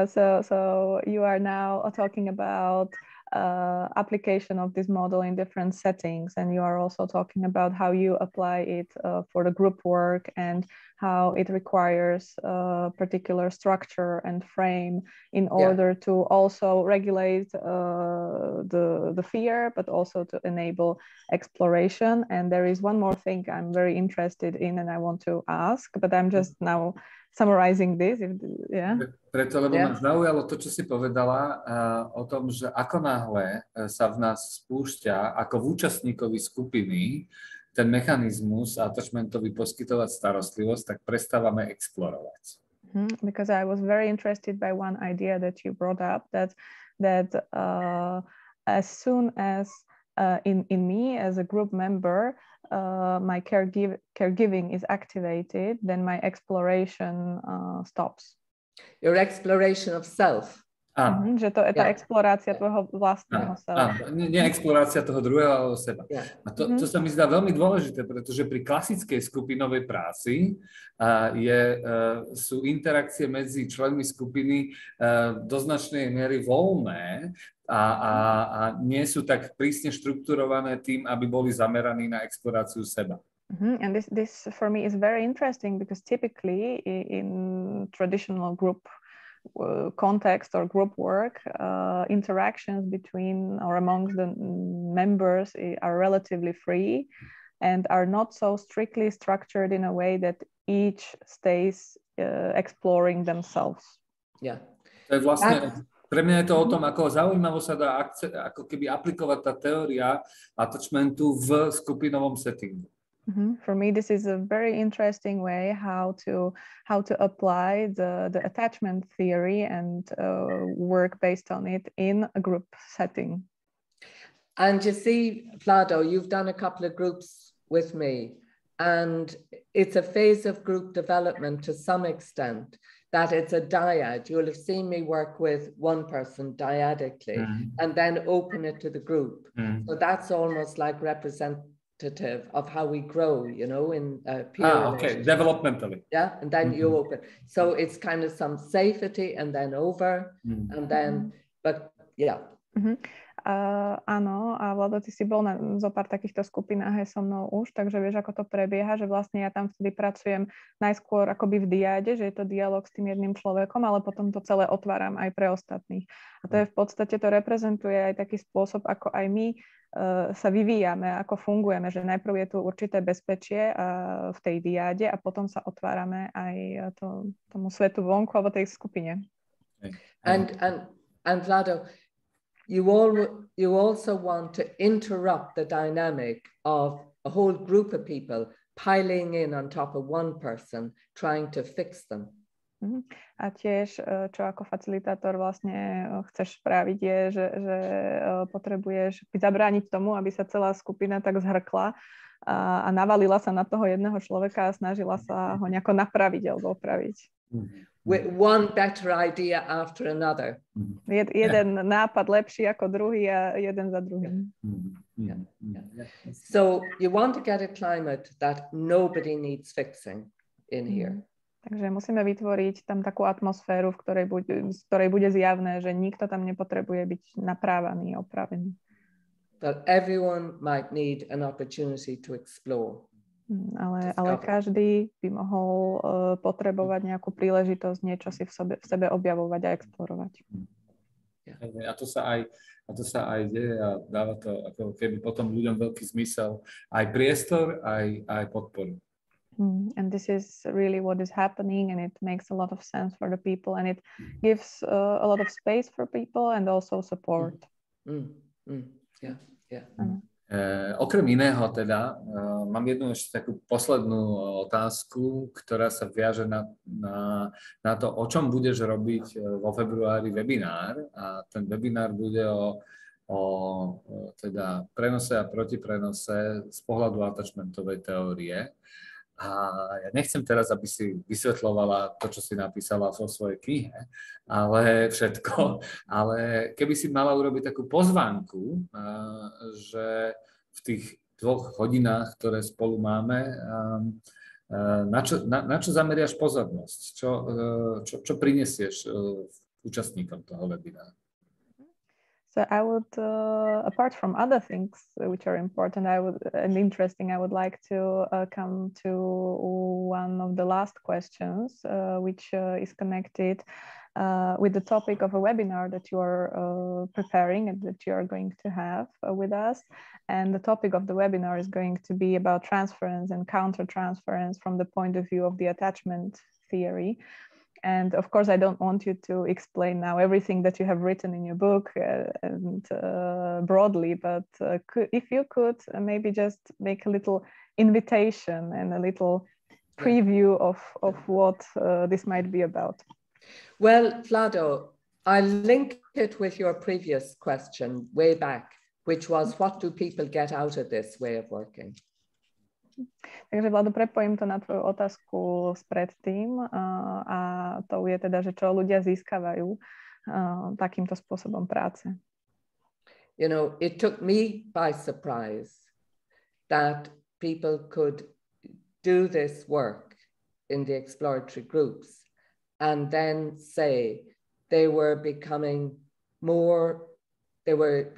S2: So you are now talking about application of this model in different settings, and you are also talking about how you apply it for the group work and how it requires a particular structure and frame in order to also regulate the fear, but also to enable exploration. And there is one more thing I'm very interested in and I want to ask, but I'm just now summarizing this.
S1: Preto, lebo ma zaujalo to, čo si povedala o tom, že ako náhle sa v nás spúšťa ako v účastníkovi skupiny ten mechanizmus attachmentový poskytovať starostlivosť, tak prestávame explorovať.
S2: Because I was very interested by one idea that you brought up, that as soon as in me as a group member, my caregiving is activated, then my exploration stops.
S3: Your exploration of self.
S2: Že to je tá explorácia tvojho vlastného self.
S1: Nie explorácia toho druhého, ale seba. A to sa mi zdá veľmi dôležité, pretože pri klasickej skupinovej práci sú interakcie medzi členmi skupiny do značnej miery voľné a nie sú tak prísne štrukturované tým, aby boli zameraní na exploráciu seba.
S2: And this for me is very interesting because typically in traditional group context or group work, interactions between or amongst the members are relatively free and are not so strictly structured in a way that each stays exploring themselves.
S1: To je vlastne, pre mňa je to o tom, ako zaujímavo sa dá ako keby aplikovať tá teória attachmentu v skupinovom settingu.
S2: For me, this is a very interesting way how to apply the attachment theory and work based on it in a group setting.
S3: And you see, Vlado, you've done a couple of groups with me, and it's a phase of group development to some extent that it's a dyad. You'll have seen me work with one person dyadically and then open it to the group. So that's almost like of how we grow, you know, in
S1: okay, developmentally.
S3: Yeah, and then you open. So it's kind of some safety and then over, and then, but yeah.
S2: Áno, a Vlado, ty si bol na zo pár takýchto skupinách aj so mnou už, takže vieš, ako to prebieha, že vlastne ja tam vtedy pracujem najskôr akoby v diáde, že je to dialog s tým jedným človekom, ale potom to celé otváram aj pre ostatných. A to je v podstate, to reprezentuje aj taký spôsob, ako aj my sa vyvíjame, ako fungujeme, že najprv je tu určité bezpečie v tej diáde a potom sa otvárame aj tomu svetu vonku alebo tej skupine.
S3: And Vlado, you also want to interrupt the dynamic of a whole group of people piling in on top of one person, trying to fix them.
S2: A tiež, čo ako facilitátor vlastne chceš spraviť, je, že potrebuješ zabrániť tomu, aby sa celá skupina tak zhrkla a navalila sa na toho jedného človeka a snažila sa ho nejako napraviť alebo opraviť.
S3: With one better idea after another.
S2: Jeden nápad lepší ako druhý a jeden za druhým.
S3: So you want to get a climate that nobody needs fixing in here.
S2: Takže musíme vytvoriť tam takú atmosféru, z ktorej bude zjavné, že nikto tam nepotrebuje byť naprávaný, opravený.
S3: That everyone might need an opportunity to explore.
S2: Ale každý by mohol potrebovať nejakú príležitosť niečo si v sebe objavovať a explorovať.
S1: A to sa aj deje a dáva to ako keby potom ľuďom veľký zmysel, aj priestor, aj podporu.
S2: And this is really what is happening, and it makes a lot of sense for the people, and it gives a lot of space for people and also support.
S3: Yeah.
S1: Okrem iného teda, mám jednu ešte takú poslednú otázku, ktorá sa viaže na to, o čom budeš robiť vo februári webinár. A ten webinár bude o teda prenose a protiprenose z pohľadu attachmentovej teórie. A ja nechcem teraz, aby si vysvetľovala to, čo si napísala vo svojej knihe, ale všetko. Ale keby si mala urobiť takú pozvánku, že v tých 2 hodinách, ktoré spolu máme, na čo zameriaš pozornosť? Čo prinesieš účastníkom toho webináru?
S2: So I would, apart from other things which are important and interesting, I would like to come to one of the last questions, which is connected with the topic of a webinar that you are preparing and that you are going to have with us. And the topic of the webinar is going to be about transference and counter-transference from the point of view of the attachment theory. And of course, I don't want you to explain now everything that you have written in your book and broadly, but if you could maybe just make a little invitation and a little preview of what this might be about.
S3: Well, Vlado, I'll link it with your previous question way back, which was, what do people get out of this way of working?
S2: Takže Vlado, prepojím to na tvoju otázku s predtým a to je teda, že čo ľudia získavajú takýmto spôsobom práce.
S3: You know, it took me by surprise that people could do this work in the exploratory groups and then say they were becoming more, they were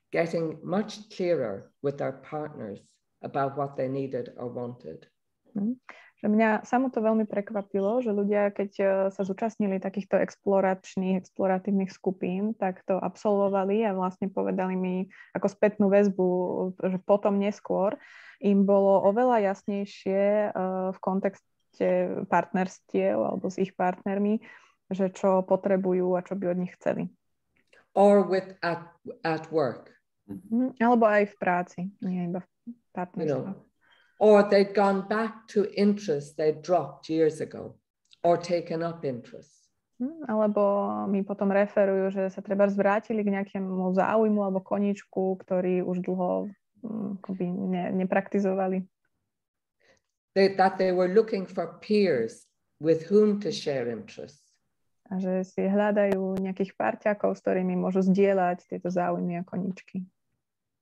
S3: getting much clearer with their partners about what they needed or wanted.
S2: Že mňa samo to veľmi prekvapilo, že ľudia, keď sa zúčastnili takýchto exploratívnych skupín, tak to absolvovali a vlastne povedali mi ako spätnú väzbu, že potom neskôr im bolo oveľa jasnejšie v kontexte partnerstiev alebo s ich partnermi, že čo potrebujú a čo by od nich chceli.
S3: Or at work.
S2: Alebo aj v práci, nie iba v partnerstve.
S3: You know, or they'd gone back to interests they'd dropped years ago, or taken up interests.
S2: Alebo mi potom referujú, že sa treba vrátili k nejakému záujmu alebo koníčku, ktorý už dlho nepraktizovali.
S3: That they were looking for peers with whom to share interests.
S2: A že si hľadajú nejakých parťakov, s ktorými môžu zdieľať tieto záujmy a koníčky.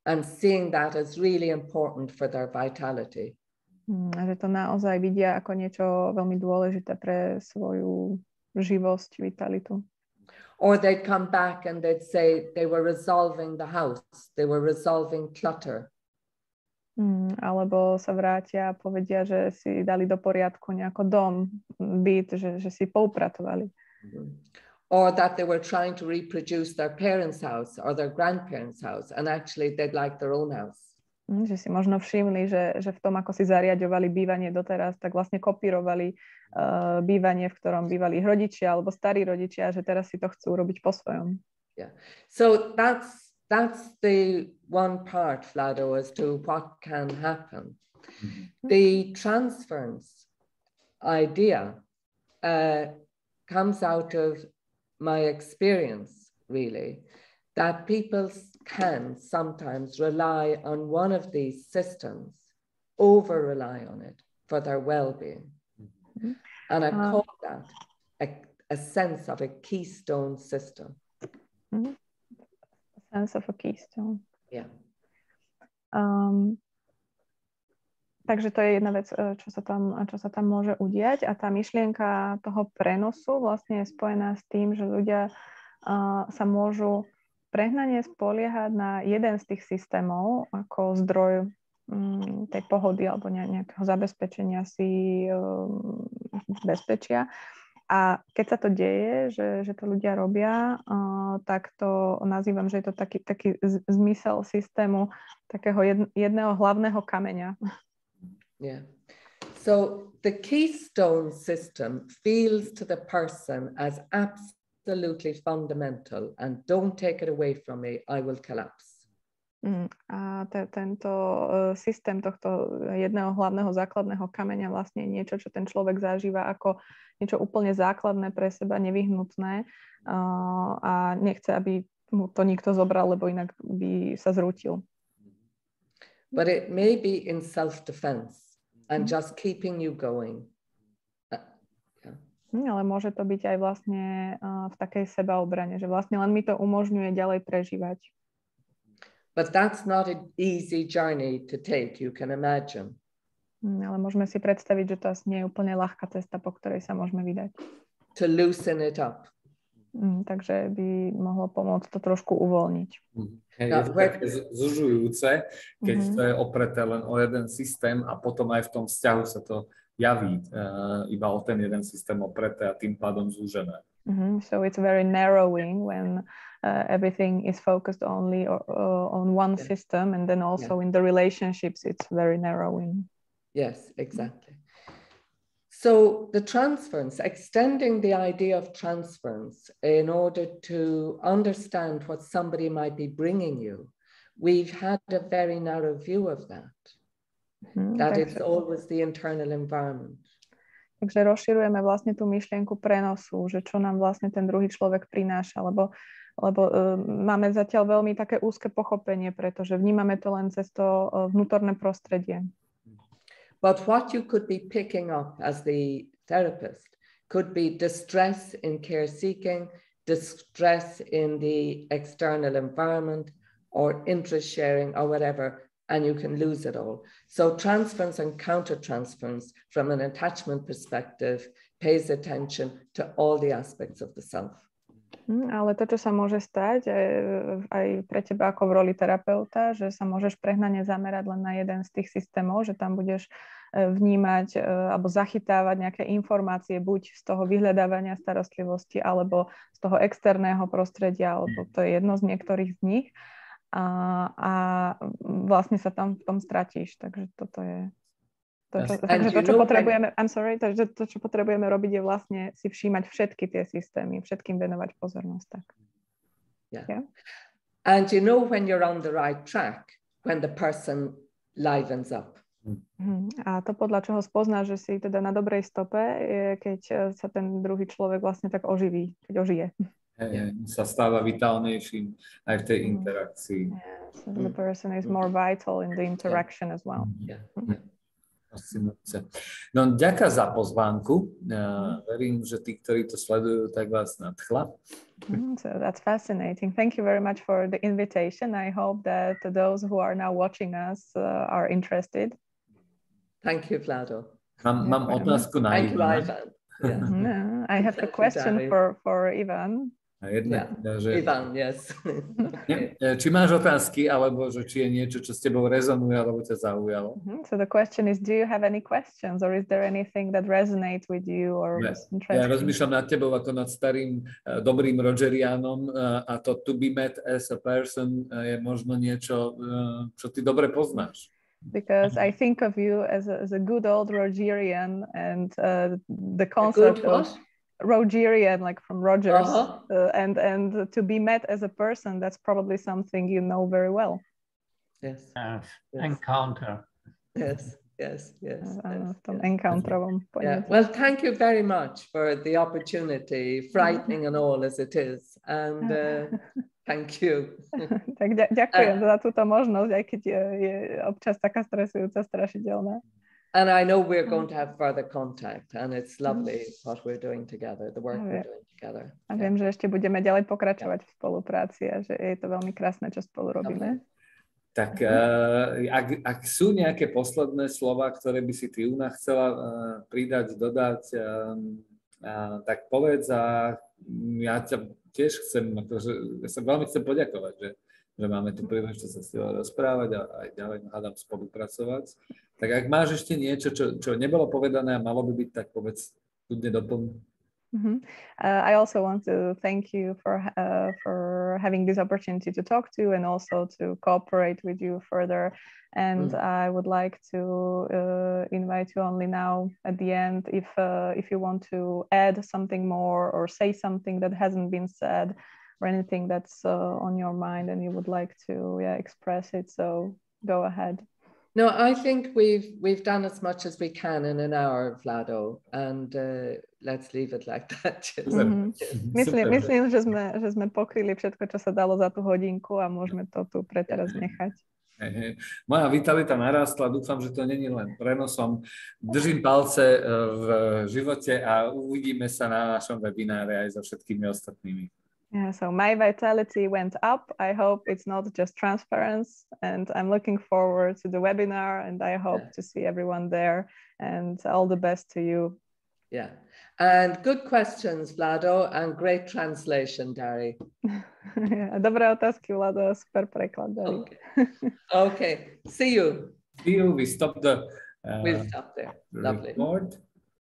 S3: And seeing that as really important for their vitality.
S2: A že to naozaj vidia ako niečo veľmi dôležité pre svoju živosť, vitalitu.
S3: Or they'd come back and they'd say they were resolving the house, they were resolving clutter.
S2: Alebo sa vrátia a povedia, že si dali do poriadku nejako dom, byt, že si poupratovali.
S3: Or that they were trying to reproduce their parents' house or their grandparents' house, and actually they'd like their own house.
S2: Že si možno všimli, že v tom, ako si zariaďovali bývanie doteraz, tak vlastne kopírovali bývanie, v ktorom bývali ich rodičia alebo starí rodičia, že teraz si to chcú robiť po svojom.
S3: Yeah. So that's the one part, Vlado, as to what can happen. The transference idea comes out of my experience, really, that people can sometimes rely on one of these systems, over-rely on it for their well-being. And I call that a sense of a keystone system.
S2: A sense of a keystone.
S3: Yeah.
S2: Takže to je jedna vec, čo sa tam môže udiať, a tá myšlienka toho prenosu vlastne je spojená s tým, že ľudia sa môžu prehnane spoliehať na jeden z tých systémov ako zdroj tej pohody alebo nejakého zabezpečenia si bezpečia. A keď sa to deje, že to ľudia robia, tak to nazývam, že je to taký zmysel systému takého jedného hlavného kameňa.
S3: Yeah. So the keystone system feels to the person as absolutely fundamental, and don't take it away from me, I will collapse.
S2: A tento systém tohto jedného hlavného základného kameňa vlastne je niečo, čo ten človek zažíva ako niečo úplne základné pre seba, nevyhnutné a nechce, aby mu to nikto zobral, lebo inak by sa zrútil.
S3: But it may be in self-defense and just keeping you going.
S2: Ale môže to byť aj vlastne v takej sebaobrane, že vlastne len mi to umožňuje ďalej prežívať.
S3: But that's not an easy journey to take, you can imagine.
S2: Ale môžeme si predstaviť, že to asi nie je úplne ľahká cesta, po ktorej sa môžeme vydať.
S3: To loosen it up.
S2: Takže by mohlo pomôcť to trošku uvoľniť.
S1: Je to také zužujúce, keď to je opreté len o jeden systém a potom aj v tom vzťahu sa to javí iba o ten jeden systém opreté a tým pádom zúžené.
S2: So it's very narrowing when everything is focused only on one system, and then also in the relationships it's very narrowing.
S3: Yes, exactly. So the transference, extending the idea of transference in order to understand what somebody might be bringing you, we've had a very narrow view of that. That it's always the internal environment.
S2: Takže rozširujeme vlastne tú myšlienku prenosu, že čo nám vlastne ten druhý človek prináša, lebo máme zatiaľ veľmi také úzke pochopenie, pretože vnímame to len cez to vnútorné prostredie.
S3: But what you could be picking up as the therapist could be distress in care seeking, distress in the external environment, or interest sharing, or whatever, and you can lose it all. So transference and counter-transference from an attachment perspective pays attention to all the aspects of the self.
S2: Ale to, čo sa môže stať aj pre teba ako v roli terapeuta, že sa môžeš prehnane zamerať len na jeden z tých systémov, že tam budeš vnímať alebo zachytávať nejaké informácie buď z toho vyhľadávania starostlivosti alebo z toho externého prostredia, alebo to je jedno z niektorých z nich a vlastne sa tam v tom stratíš. Takže toto je to, čo potrebujeme, takže to, čo potrebujeme robiť, je vlastne si všímať všetky tie systémy, všetkým venovať pozornosť. Tak.
S3: Yeah. And you know when you're on the right track, when the person livens up.
S2: A to podľa čoho spoznáš, že si teda na dobrej stope, je, keď sa ten druhý človek vlastne tak oživí, keď ožije.
S1: Sa stáva vitálnejším aj v tej interakcii.
S2: So the person is more vital in the interaction as well.
S1: Fascinujúce. No, ďakujem za pozvánku. Verím, že tí, ktorí to sledujú, tak vás nadchla.
S2: So that's fascinating. Thank you very much for the invitation. I hope that those who are now watching us are interested.
S3: Thank you, Vlado.
S1: Mám otázku na Ivana.
S2: I have a question for Ivan.
S3: Ivan, yes.
S1: Či máš otázky, alebo že či je niečo, čo s tebou rezonuje, alebo ťa zaujalo?
S2: So the question is, do you have any questions, or is there anything that resonates with you or was interesting?
S1: Ja rozmýšľam nad tebou ako nad starým, dobrým Rogerianom a to to be met as a person je možno niečo, čo ty dobre poznáš.
S2: Because I think of you as a good old Rogerian, and the concept of Rogerian, like from Rogers, and to be met as a person, that's probably something you know very well.
S3: Yes.
S4: Encounter.
S3: Yes.
S2: Encounterovom
S3: poňatí. Well, thank you very much for the opportunity, frightening and all as it is, and thank you.
S2: Tak ďakujem za túto možnosť, aj keď je občas taká stresujúca, strašidelná.
S3: And I know we're going to have further contact, and it's lovely what we're doing together, the work we're doing together.
S2: A viem, že ešte budeme ďalej pokračovať v spolupráci a že je to veľmi krásne, čo spolu robíme.
S1: Tak ak sú nejaké posledné slova, ktoré by si ty Una chcela pridať, dodať, tak povedz a ja ťa tiež chcem, ja sa veľmi chcem poďakovať, že máme tu príležitosť sa s tebou rozprávať a aj ďalej hádam spolupracovať. Tak ak máš ešte niečo, čo nebolo povedané a malo by byť, tak povedz, kľudne doplň.
S2: I also want to thank you for having this opportunity to talk to and also to cooperate with you further. And I would like to invite you only now at the end if you want to add something more or say something that hasn't been said or anything that's on your mind and you would like to express it. So go ahead.
S3: No, I think we've done as much as we can in an hour, Vlado, and let's leave it like that.
S2: Myslím, že sme pokryli všetko, čo sa dalo za tú hodinku a môžeme to tu pre teraz nechať.
S1: Moja vitalita narastla, dúfam, že to není len prenosom. Držím palce v živote a uvidíme sa na našom webináre aj so všetkými ostatnými.
S2: Yeah, so my vitality went up. I hope it's not just transference, and I'm looking forward to the webinar, and I hope to see everyone there, and all the best to you.
S3: Yeah, and good questions, Vlado, and great translation, Dari.
S2: Dobré otázky, Vlado, super preklad, Dari.
S3: Okay, see you.
S1: See you. We stop the
S3: we'll stop there. Lovely.
S1: Record.